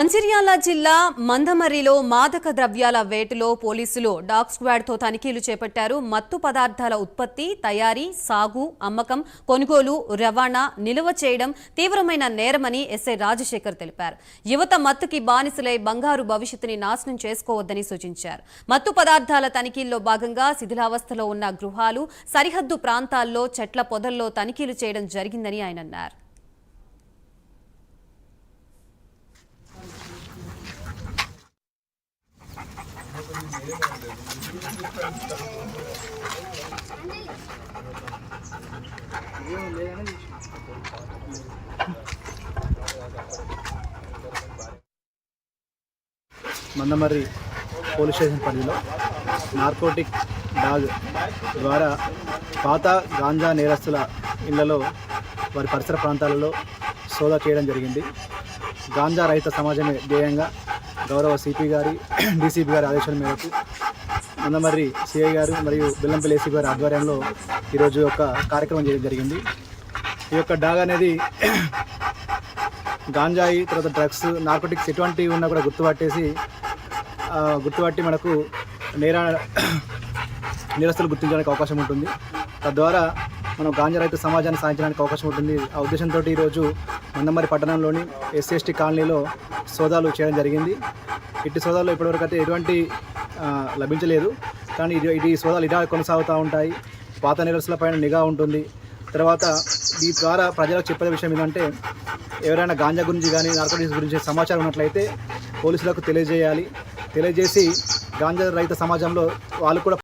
మంచిర్యాల జిల్లా మందమర్రిలో మాదక ద్రవ్యాల వేటలో పోలీసులు డాగ్ స్క్వాడ్ తో తనిఖీలు చేపట్టారు. మత్తు పదార్థాల ఉత్పత్తి, తయారీ, సాగు, అమ్మకం, కొనుగోలు, రవాణా, నిల్వ చేయడం తీవ్రమైన నేరమని ఎస్ఐ రాజశేఖర్ తెలిపారు. యువత మత్తుకి బానిసలై బంగారు భవిష్యత్తుని నాశనం చేసుకోవద్దని సూచించారు. మత్తు పదార్థాల తనిఖీల్లో భాగంగా శిథిలావస్థలో ఉన్న గృహాలు, సరిహద్దు ప్రాంతాల్లో చెట్ల పొదల్లో తనిఖీలు చేయడం జరిగిందని ఆయన అన్నారు. మందమర్రి పోలీస్ స్టేషన్ పరిధిలో నార్కోటిక్ డాగ్ ద్వారా పాత గాంజా నేరస్తుల ఇళ్లలో వారి పరిసర ప్రాంతాలలో సోదా చేయడం జరిగింది. గాంజా రహిత సమాజమే ధ్యేయంగా గౌరవ సిపి గారి డీసీపీ గారి ఆదేశాల మేరకు మందమర్రి సిఐ గారు మరియు బెల్లంపల్లి ఏసీ గారి ఆధ్వర్యంలో ఈరోజు ఒక కార్యక్రమం చేయడం జరిగింది. ఈ యొక్క డాగ్ అనేది గాంజాయి, తర్వాత డ్రగ్స్, నార్కోటిక్స్ ఎటువంటివి ఉన్నా కూడా గుర్తుపట్టి మనకు నేరస్తులు గుర్తించడానికి అవకాశం ఉంటుంది. తద్వారా మనం గాంజా రహిత సమాజాన్ని సాధించడానికి అవకాశం ఉంటుంది. ఆ ఉద్దేశంతో ఈరోజు మందమర్రి పట్టణంలోని ఎస్సీ కాలనీలో సోదాలు చేయడం జరిగింది. ఇట్టి సోదాల్లో ఇప్పటివరకు అయితే ఎటువంటి లభించలేదు. కానీ ఈ సోదాలు ఇలా కొనసాగుతూ ఉంటాయి. పాత నేరస్తులపైన నిఘా ఉంటుంది. తర్వాత ఈ ద్వారా ప్రజలకు చెప్పే విషయం ఏంటంటే, ఎవరైనా గాంజా గురించి కానీ నార్కోటిక్స్ గురించి సమాచారం ఉన్నట్లయితే పోలీసులకు తెలియజేయాలి. తెలియజేసి గాంజా రహిత సమాజంలో వాళ్ళు కూడా